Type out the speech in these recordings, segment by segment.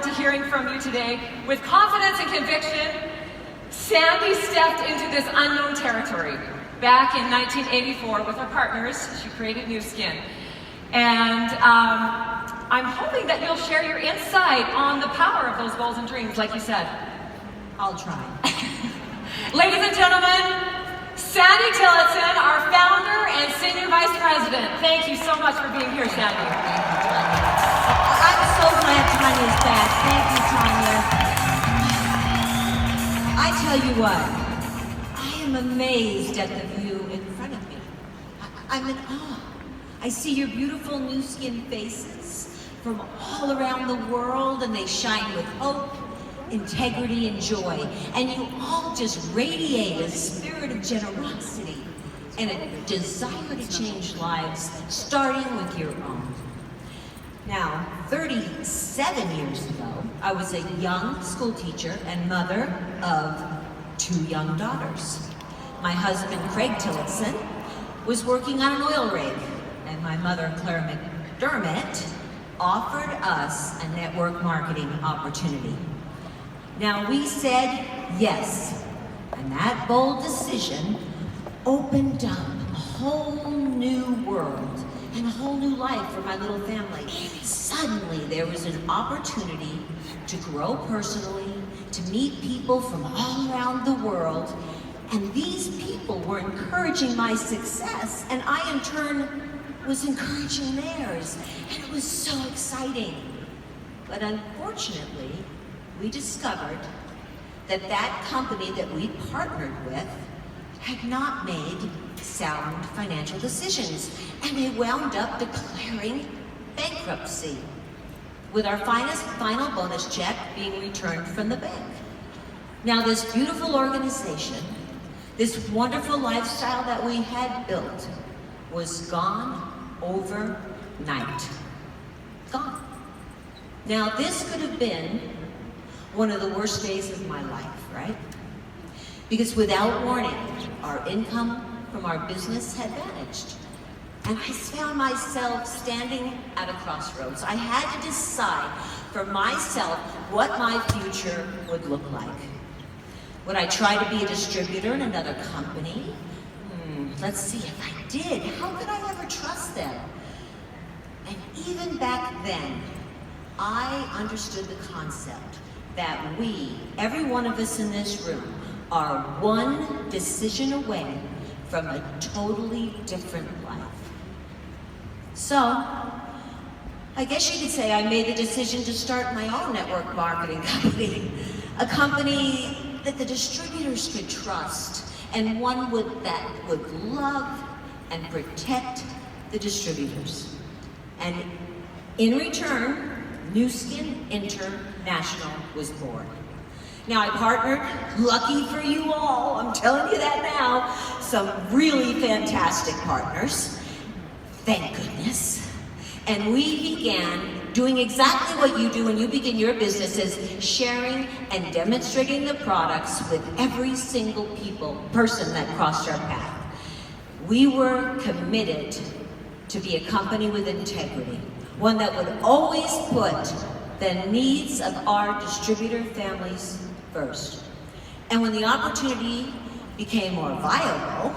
to hearing from you today. With confidence and conviction, Sandie stepped into this unknown territory back in 1984 with her partners. She created Nuskin. And I'm hoping that you'll share your insight on the power of those goals and dreams, like you said. I'll try. Ladies and gentlemen, Sandie Tillotson, our founder and senior vice president. Thank you so much for being here, Sandie. I'm so glad Tanya's back. Thank you, Tanya. I tell you what, I am amazed at the view in front of me. I'm in awe. I see your beautiful Nuskin faces from all around the world, and they shine with hope, integrity, and joy. And you all just radiate a spirit of generosity and a desire to change lives, starting with your own. Now, 37 years ago, I was a young school teacher and mother of 2 young daughters. My husband, Craig Tillotson, was working on an oil rig, and my mother, Claire McDermott, offered us a network marketing opportunity. Now, we said yes, and that bold decision opened up a whole new world and a whole new life for my little family. Suddenly, there was an opportunity to grow personally, to meet people from all around the world, and these people were encouraging my success, and I, in turn, was encouraging theirs, and it was so exciting. But unfortunately, we discovered that that company that we partnered with had not made sound financial decisions, and they wound up declaring bankruptcy, with our final bonus check being returned from the bank. Now, this beautiful organization, this wonderful lifestyle that we had built, was gone overnight. Gone. Now, this could have been one of the worst days of my life, right? Because without warning, our income from our business had vanished. And I found myself standing at a crossroads. I had to decide for myself what my future would look like. Would I try to be a distributor in another company? Let's see, if I did, how could I ever trust them? And even back then, I understood the concept that we, every one of us in this room, are one decision away from a totally different life. So, I guess you could say I made the decision to start my own network marketing company, a company that the distributors could trust, and one that would love and protect the distributors. And in return, Nuskin International was born. Now, I partnered, lucky for you all, I'm telling you that now, some really fantastic partners, thank goodness. And we began doing exactly what you do when you begin your businesses, sharing and demonstrating the products with every single person that crossed our path. We were committed to be a company with integrity, one that would always put the needs of our distributor families first. And when the opportunity became more viable,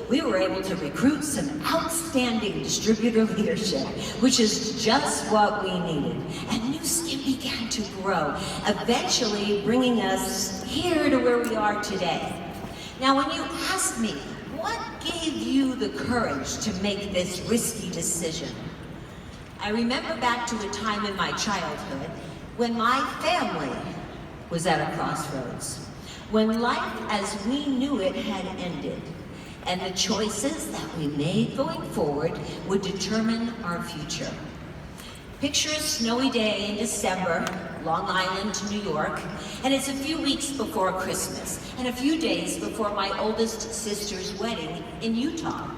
we were able to recruit some outstanding distributor leadership, which is just what we needed. And Nuskin began to grow, eventually bringing us here to where we are today. Now, when you ask me, what gave you the courage to make this risky decision? I remember back to a time in my childhood when my family was at a crossroads, when life as we knew it had ended, and the choices that we made going forward would determine our future. Picture a snowy day in December, Long Island to New York, and it's a few weeks before Christmas, and a few days before my oldest sister's wedding in Utah.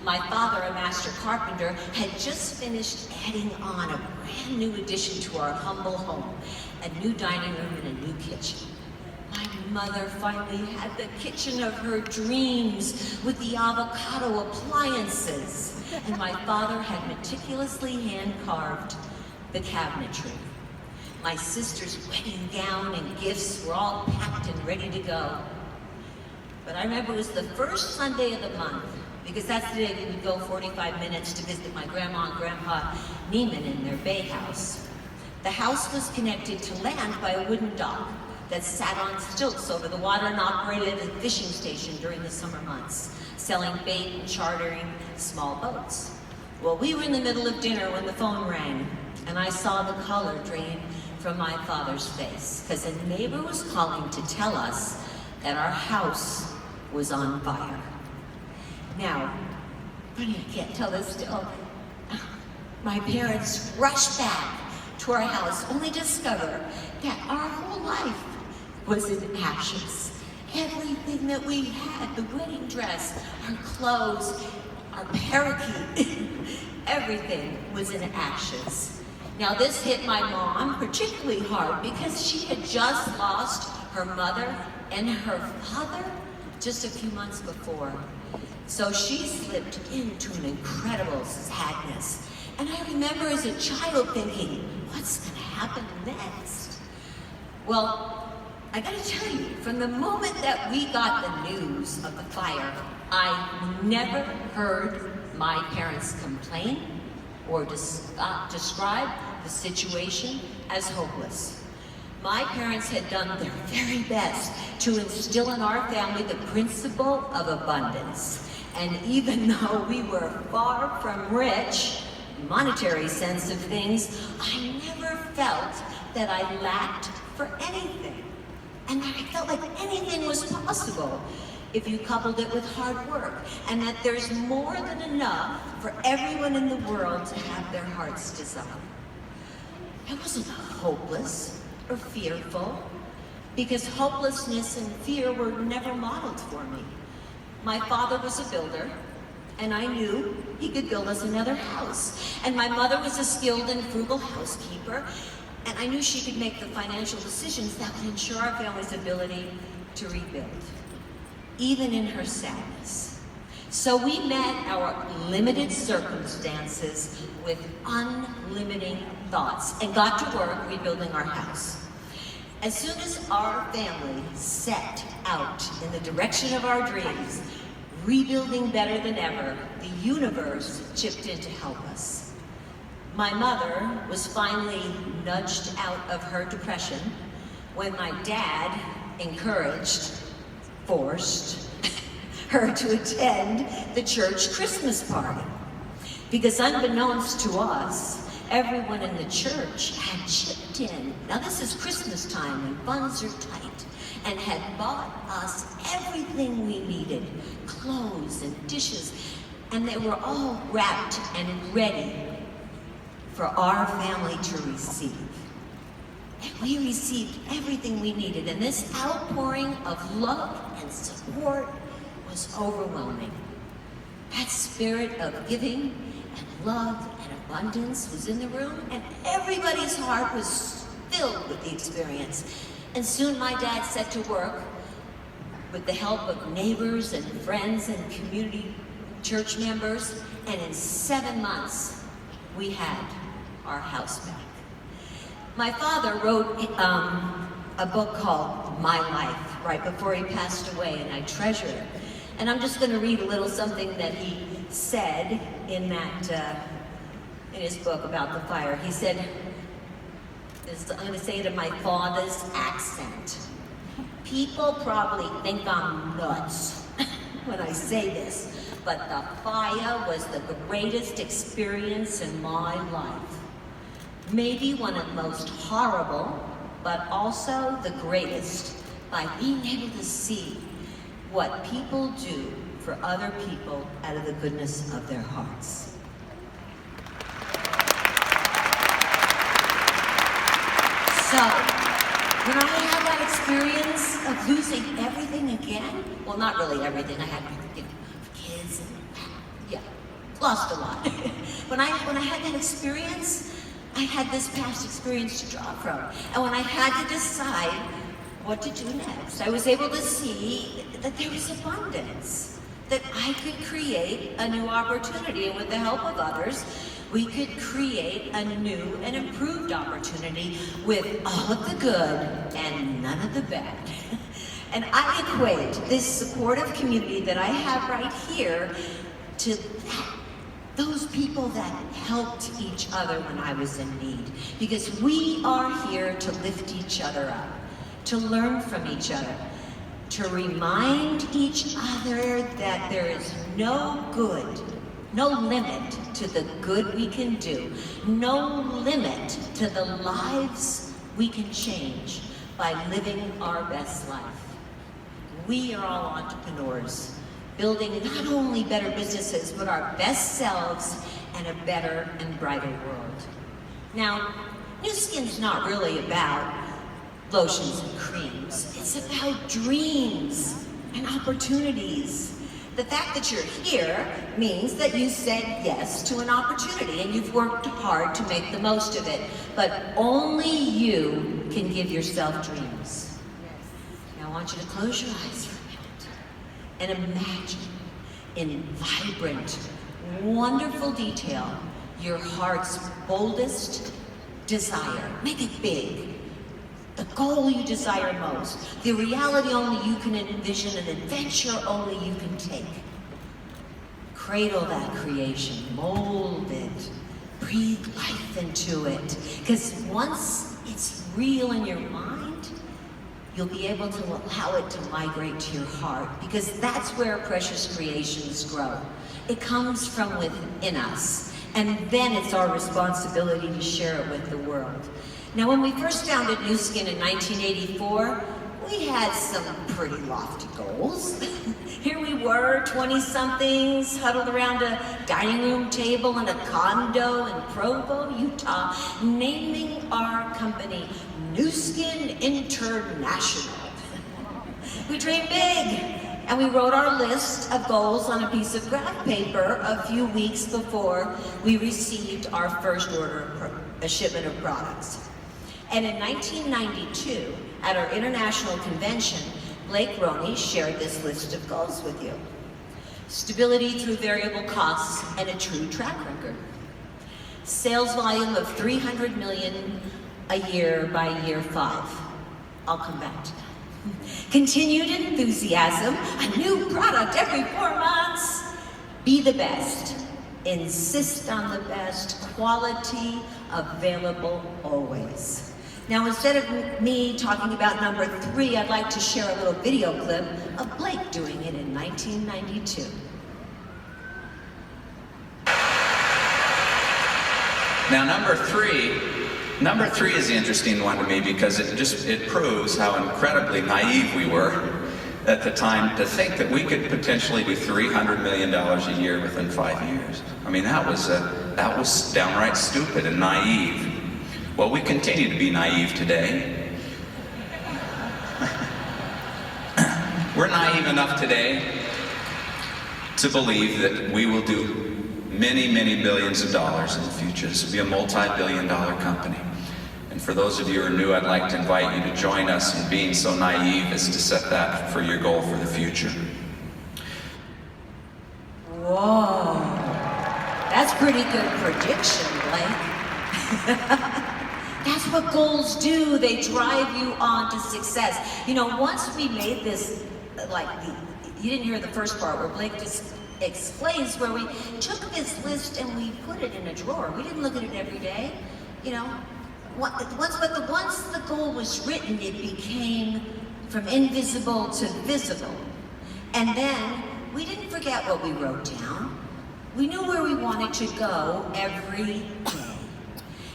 My father, a master carpenter, had just finished adding on a brand new addition to our humble home, a new dining room and a new kitchen. My mother finally had the kitchen of her dreams with the avocado appliances, and my father had meticulously hand-carved the cabinetry. My sister's wedding gown and gifts were all packed and ready to go. But I remember it was the first Sunday of the month, because that's the day we would go 45 minutes to visit my grandma and grandpa Neiman in their bay house. The house was connected to land by a wooden dock that sat on stilts over the water and operated as a fishing station during the summer months, selling bait and chartering small boats. Well, we were in the middle of dinner when the phone rang, and I saw the color drain from my father's face, because a neighbor was calling to tell us that our house was on fire. Now, funny, I can't tell this still. My parents rushed back to our house, only to discover that our whole life was in ashes. Everything that we had, the wedding dress, our clothes, our parakeet, everything was in ashes. Now this hit my mom particularly hard because she had just lost her mother and her father just a few months before. So she slipped into an incredible sadness. And I remember as a child thinking, what's gonna happen next? Well, I gotta tell you, from the moment that we got the news of the fire, I never heard my parents complain or describe the situation as hopeless. My parents had done their very best to instill in our family the principle of abundance. And even though we were far from rich, monetary sense of things, I never felt that I lacked for anything. And that I felt like anything was possible if you coupled it with hard work, and that there's more than enough for everyone in the world to have their heart's desire. I wasn't hopeless or fearful, because hopelessness and fear were never modeled for me. My father was a builder, and I knew he could build us another house. And my mother was a skilled and frugal housekeeper, and I knew she could make the financial decisions that would ensure our family's ability to rebuild, even in her sadness. So we met our limited circumstances with unlimiting thoughts and got to work rebuilding our house. As soon as our family set out in the direction of our dreams, rebuilding better than ever, the universe chipped in to help us. My mother was finally nudged out of her depression when my dad forced her to attend the church Christmas party. Because unbeknownst to us, everyone in the church had chipped in. Now this is Christmas time and funds are tight, and had bought us everything we needed, clothes and dishes, and they were all wrapped and ready for our family to receive. And we received everything we needed, and this outpouring of love and support was overwhelming. That spirit of giving and love and abundance was in the room, and everybody's heart was filled with the experience. And soon my dad set to work with the help of neighbors and friends and community church members, and in 7 months, we had our house back. My father wrote a book called My Life right before he passed away, and I treasure it. And I'm just going to read a little something that he said in his book about the fire. He said, I'm going to say it in my father's accent. People probably think I'm nuts when I say this, but the fire was the greatest experience in my life. Maybe one of the most horrible, but also the greatest, by being able to see what people do for other people out of the goodness of their hearts. So, when I had that experience of losing everything again, well, not really everything, I had kids and lost a lot. When I had that experience, I had this past experience to draw from. And when I had to decide what to do next, I was able to see that there was abundance. that I could create a new opportunity, and with the help of others, we could create a new and improved opportunity with all of the good and none of the bad. And I equate this supportive community that I have right here to those people that helped each other when I was in need. Because we are here to lift each other up, to learn from each other, to remind each other that there is no good, no limit to the good we can do, no limit to the lives we can change by living our best life. We are all entrepreneurs, building not only better businesses, but our best selves and a better and brighter world. Now, Nuskin's not really about lotions and creams. It's about dreams and opportunities. The fact that you're here means that you said yes to an opportunity and you've worked hard to make the most of it. But only you can give yourself dreams. Now I want you to close your eyes for a minute and imagine in vibrant, wonderful detail your heart's boldest desire. Make it big. The goal you desire most, the reality only you can envision, an adventure only you can take. Cradle that creation, mold it, breathe life into it. Because once it's real in your mind, you'll be able to allow it to migrate to your heart, because that's where precious creations grow. It comes from within us, and then it's our responsibility to share it with the world. Now, when we first founded Nuskin in 1984, we had some pretty lofty goals. Here we were, 20-somethings, huddled around a dining room table in a condo in Provo, Utah, naming our company Nuskin International. We dreamed big, and we wrote our list of goals on a piece of graph paper a few weeks before we received our first order, a shipment of products. And in 1992, at our international convention, Blake Roney shared this list of goals with you. Stability through variable costs and a true track record. Sales volume of 300 million a year by year 5. I'll come back to that. Continued enthusiasm, a new product every 4 months. Be the best. Insist on the best. Quality available always. Now, instead of me talking about number 3, I'd like to share a little video clip of Blake doing it in 1992. Now, number three is the interesting one to me, because it proves how incredibly naive we were at the time to think that we could potentially do $300 million a year within 5 years. I mean, that was downright stupid and naive. Well, we continue to be naive today. We're naive enough today to believe that we will do many, many billions of dollars in the future. This will be a multi-billion-dollar company. And for those of you who are new, I'd like to invite you to join us in being so naive as to set that for your goal for the future. Whoa, that's pretty good prediction, Blake. That's what goals do. They drive you on to success. You know, once we made this, you didn't hear the first part where Blake just explains where we took this list and we put it in a drawer. We didn't look at it every day, you know. Once the goal was written, it became from invisible to visible. And then we didn't forget what we wrote down. We knew where we wanted to go every day.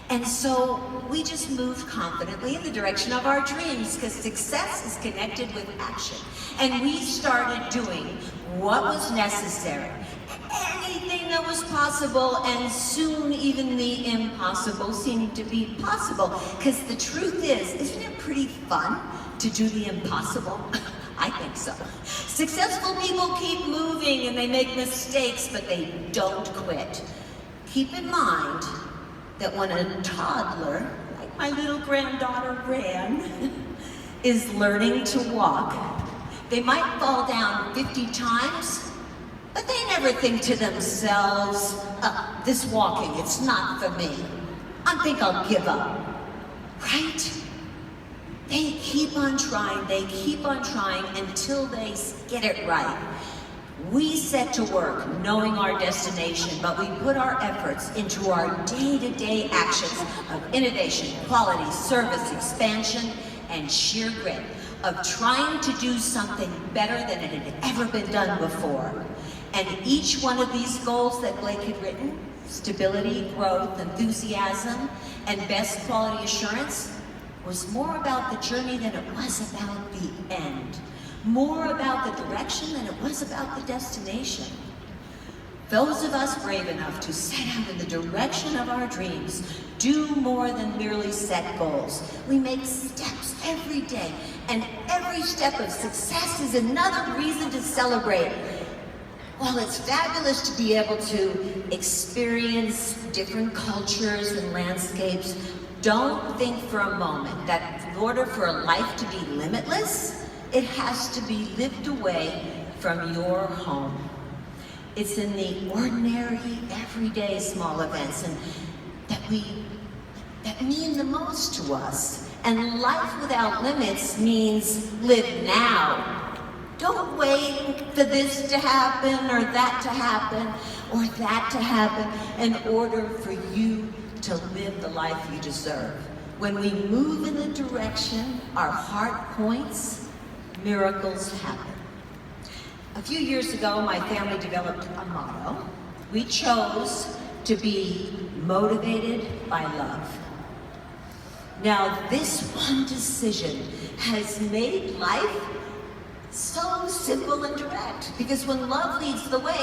And so we just moved confidently in the direction of our dreams, because success is connected with action. And we started doing what was necessary, anything that was possible, and soon even the impossible seemed to be possible. Because the truth is, isn't it pretty fun to do the impossible? I think so. Successful people keep moving and they make mistakes, but they don't quit. Keep in mind that when a toddler, like my little granddaughter Gran, is learning to walk, they might fall down 50 times, But they never think to themselves, this walking, it's not for me. I think I'll give up, right? They keep on trying until they get it right. We set to work knowing our destination, but we put our efforts into our day-to-day actions of innovation, quality, service, expansion, and sheer grit, of trying to do something better than it had ever been done before. And each one of these goals that Blake had written, stability, growth, enthusiasm, and best quality assurance, was more about the journey than it was about the end. More about the direction than it was about the destination. Those of us brave enough to set out in the direction of our dreams do more than merely set goals. We make steps every day, and every step of success is another reason to celebrate. While it's fabulous to be able to experience different cultures and landscapes, don't think for a moment that in order for a life to be limitless, it has to be lived away from your home. It's in the ordinary, everyday small events and that mean the most to us. And life without limits means live now. Don't wait for this to happen or that to happen or that to happen in order for you to live the life you deserve. When we move in the direction our heart points, miracles happen. A few years ago, my family developed a motto. We chose to be motivated by love. Now, this one decision has made life so simple and direct, because when love leads the way,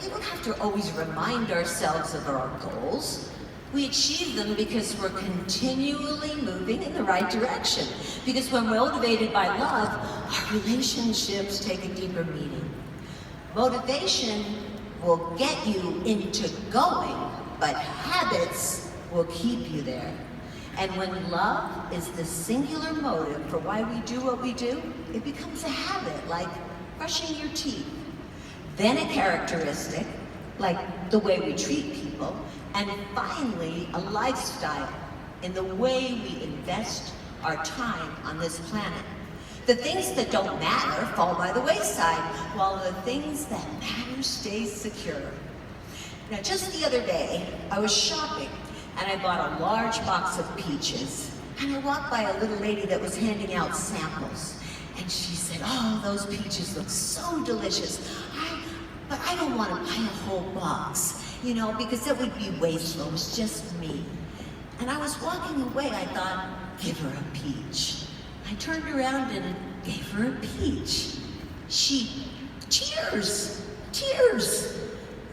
we don't have to always remind ourselves of our goals. We achieve them because we're continually moving in the right direction. Because when we're motivated by love, our relationships take a deeper meaning. Motivation will get you into going, but habits will keep you there. And when love is the singular motive for why we do what we do, it becomes a habit, like brushing your teeth. Then a characteristic, like the way we treat people, and finally a lifestyle in the way we invest our time on this planet. The things that don't matter fall by the wayside, while the things that matter stay secure. Now, just the other day, I was shopping, and I bought a large box of peaches. And I walked by a little lady that was handing out samples. And she said, "Oh, those peaches look so delicious. But I don't want to buy a whole box, you know, because it would be wasteful. It was just me." And I was walking away. I thought, give her a peach. I turned around and gave her a peach. She, tears.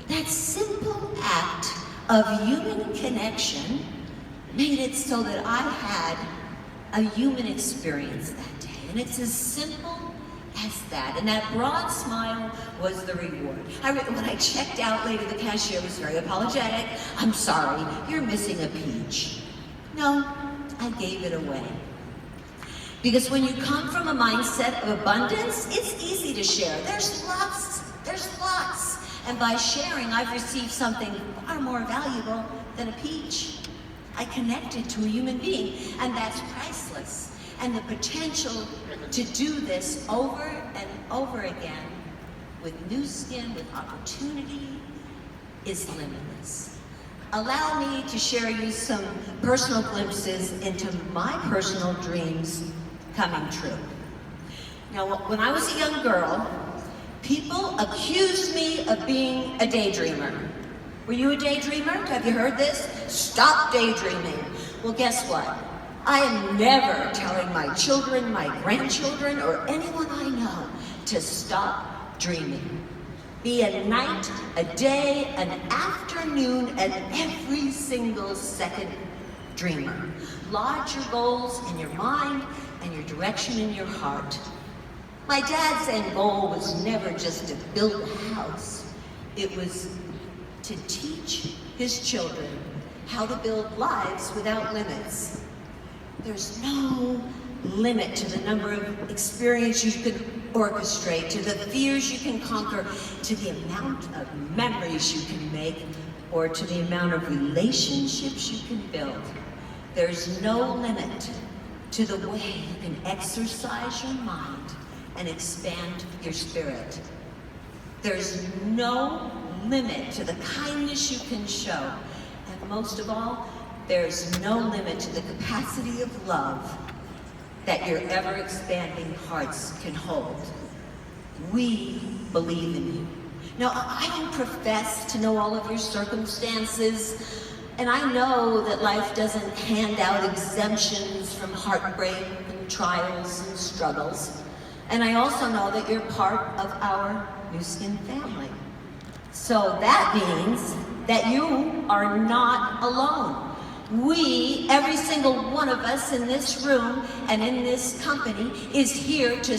That simple act of human connection made it so that I had a human experience that day. And it's as simple as that. And that broad smile was the reward. When I checked out later, the cashier was very apologetic. "I'm sorry, you're missing a peach." No, I gave it away. Because when you come from a mindset of abundance, it's easy to share. There's lots. And by sharing, I've received something far more valuable than a peach. I connected to a human being, and that's priceless. And the potential to do this over and over again with Nuskin, with opportunity, is limitless. Allow me to share you some personal glimpses into my personal dreams coming true. Now, when I was a young girl, people accused me of being a daydreamer. Were you a daydreamer? Have you heard this? Stop daydreaming. Well, guess what? I am never telling my children, my grandchildren, or anyone I know to stop dreaming. Be a night, a day, an afternoon, and every single second dreamer. Lodge your goals in your mind and your direction in your heart. My dad's end goal was never just to build a house. It was to teach his children how to build lives without limits. There's no limit to the number of experiences you can orchestrate, to the fears you can conquer, to the amount of memories you can make, or to the amount of relationships you can build. There's no limit to the way you can exercise your mind and expand your spirit. There's no limit to the kindness you can show. And most of all, there's no limit to the capacity of love that your ever-expanding hearts can hold. We believe in you. Now, I don't profess to know all of your circumstances, and I know that life doesn't hand out exemptions from heartbreak and trials and struggles. And I also know that you're part of our Nuskin family. So that means that you are not alone. We, every single one of us in this room and in this company, is here to